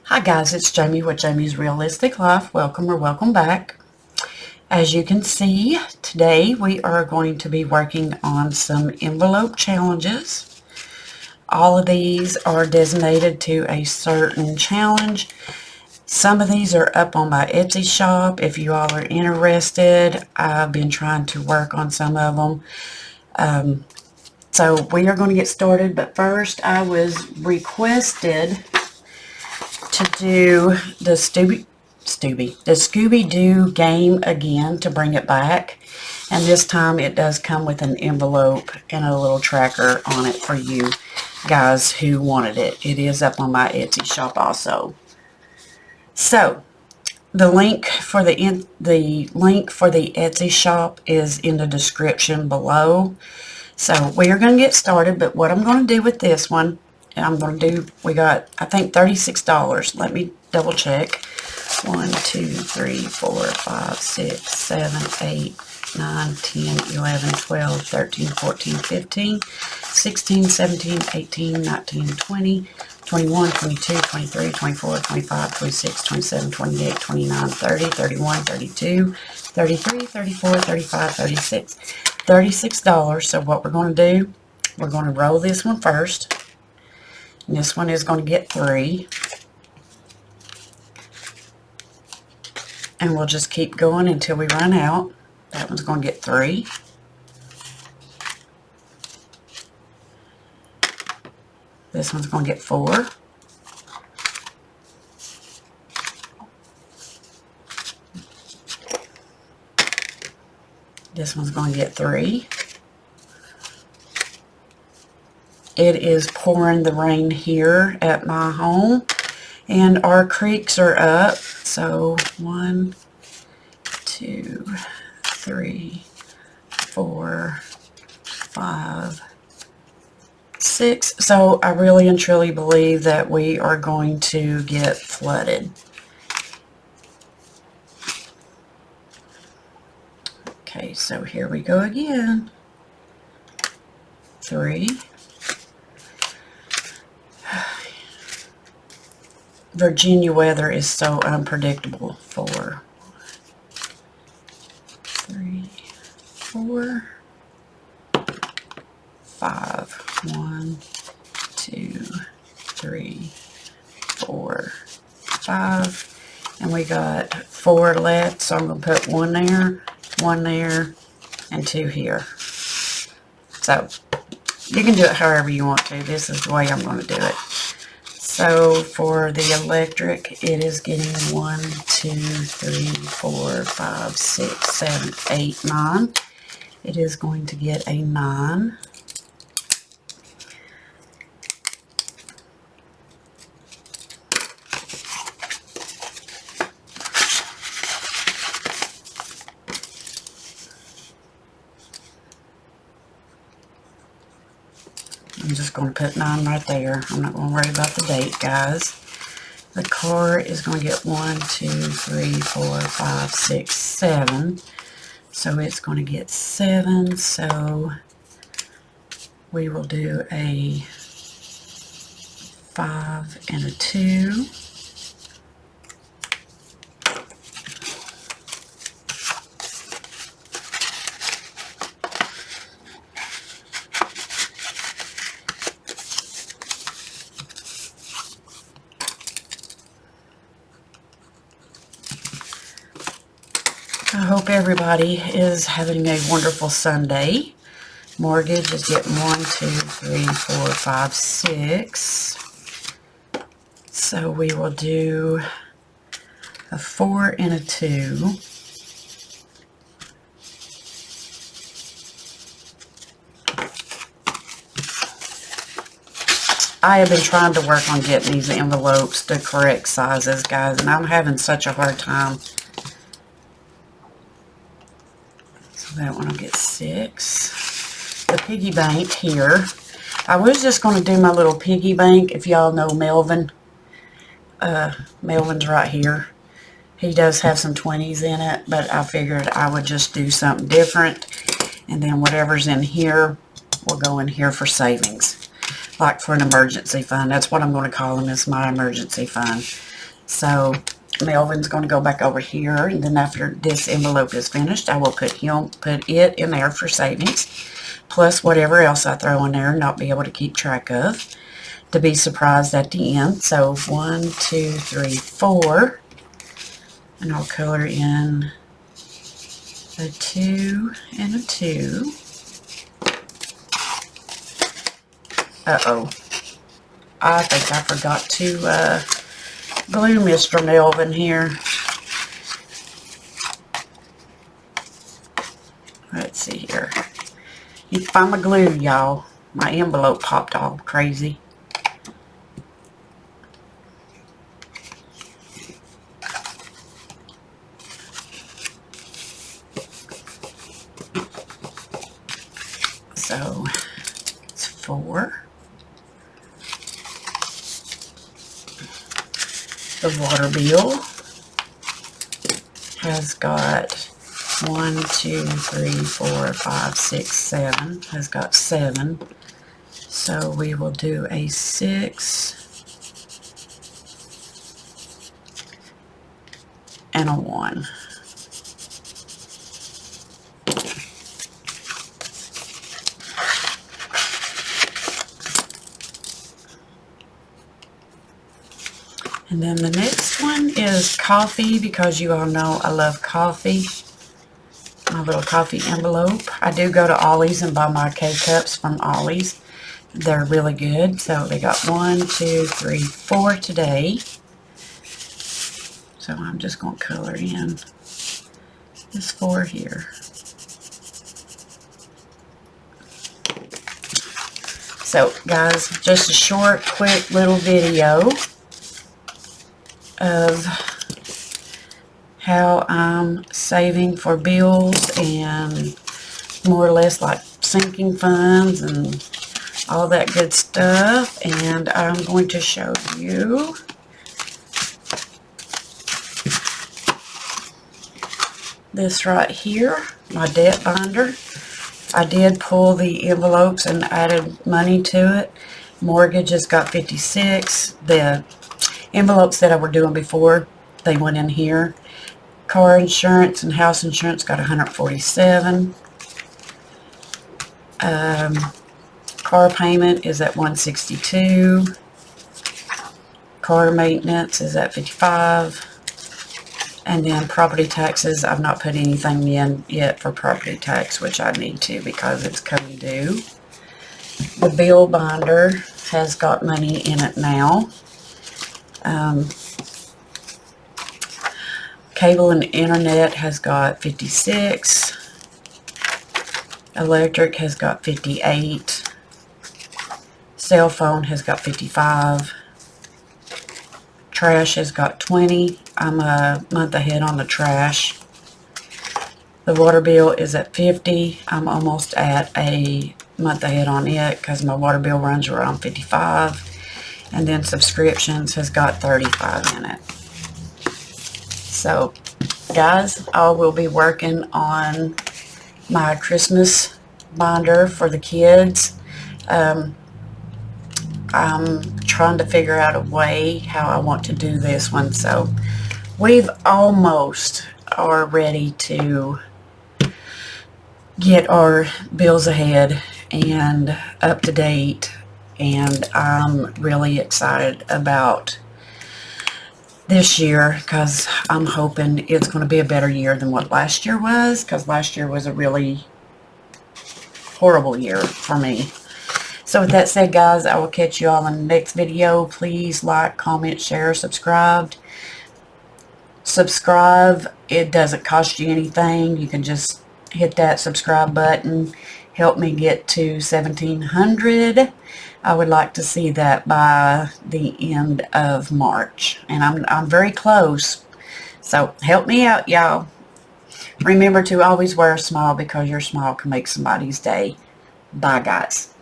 Hi guys, it's Jamie with Jamie's Realistic Life. Welcome or welcome back. As you can see, today we are going to be working on some envelope challenges. All of these are designated to a certain challenge. Some of these are up on my Etsy shop. If you all are interested, I've been trying to work on some of them. So we are going to get started, but first I was requested to do the Scooby-Doo game again, to bring it back, and this time it does come with an envelope and a little tracker on it for you guys who wanted it. It is up on my Etsy shop also. So the link for the Etsy shop is in the description below. So we are going to get started, but what I'm going to do with this one, we got, I think, $36. Let me double check. 1, 2, 3, 4, 5, 6, 7, 8, 9, 10, 11, 12, 13, 14, 15, 16, 17, 18, 19, 20, 21, 22, 23, 24, 25, 26, 27, 28, 29, 30, 31, 32, 33, 34, 35, 36. $36. So what we're going to do, we're going to roll this one first. And this one is going to get 3. And we'll just keep going until we run out. That one's going to get 3. This one's going to get 4. This one's going to get 3. It is pouring the rain here at my home, and our creeks are up. So 1, 2, 3, 4, 5, 6. So I really and truly believe that we are going to get flooded. Okay, so here we go again. 3. Virginia weather is so unpredictable. 4, 3, 4, 5. 1, 2, 3, 4, 5. And we got 4 left, so I'm going to put 1 there, 1 there, and 2 here. So you can do it however you want to. This is the way I'm going to do it. So for the electric, it is getting 1, 2, 3, 4, 5, 6, 7, 8, 9. It is going to get a 9. I'm just going to put 9 right there. I'm not going to worry about the date, guys. The car is going to get 1, 2, 3, 4, 5, 6, 7. So it's going to get 7. So we will do a 5 and a 2. I hope everybody is having a wonderful Sunday. Mortgage is getting 1, 2, 3, 4, 5, 6. So we will do a 4 and a 2. I have been trying to work on getting these envelopes the correct sizes, guys, and I'm having such a hard time. That one will get 6. The piggy bank here. I was just going to do my little piggy bank. If y'all know Melvin. Melvin's right here. He does have some 20s in it, but I figured I would just do something different. And then whatever's in here will go in here for savings. Like for an emergency fund. That's what I'm going to call them, is my emergency fund. So Melvin's going to go back over here, and then after this envelope is finished, I will put it in there for savings, plus whatever else I throw in there and not be able to keep track of, to be surprised at the end. So 1, 2, 3, 4, and I'll color in a 2 and a 2. Uh-oh. I think I forgot to glue Mr. Melvin here. Let's see here. You can find my glue, y'all. My envelope popped all crazy. So it's 4. The water bill has got 1, 2, 3, 4, 5, 6, 7. Has got 7. So we will do a 6 and a 1. And then the next one is coffee, because you all know I love coffee. My little coffee envelope. I do go to Ollie's and buy my K-Cups from Ollie's. They're really good. So they got 1, 2, 3, 4 today. So I'm just going to color in this 4 here. So guys, just a short, quick little video of how I'm saving for bills and more or less like sinking funds and all that good stuff. And I'm going to show you this right here, my debt binder. I did pull the envelopes and added money to it. Mortgage has got 56. The envelopes that I were doing before, they went in here. Car insurance and house insurance got 147. Car payment is at 162. Car maintenance is at 55. And then property taxes, I've not put anything in yet for property tax, which I need to because it's coming due. The bill binder has got money in it now. Cable and internet has got 56. Electric has got 58. Cell phone has got 55. Trash has got 20. I'm a month ahead on the trash. The water bill is at 50. I'm almost at a month ahead on it because my water bill runs around 55. And then subscriptions has got 35 in it. So, guys, I will be working on my Christmas binder for the kids. I'm trying to figure out a way how I want to do this one. So, we've almost are ready to get our bills ahead and up to date. And I'm really excited about this year because I'm hoping it's going to be a better year than what last year was, because last year was a really horrible year for me. So with that said, guys, I will catch you all in the next video. Please like, comment, share, subscribe. Subscribe. It doesn't cost you anything. You can just hit that subscribe button. Help me get to 1,700. I would like to see that by the end of March. And I'm very close. So help me out, y'all. Remember to always wear a smile because your smile can make somebody's day. Bye, guys.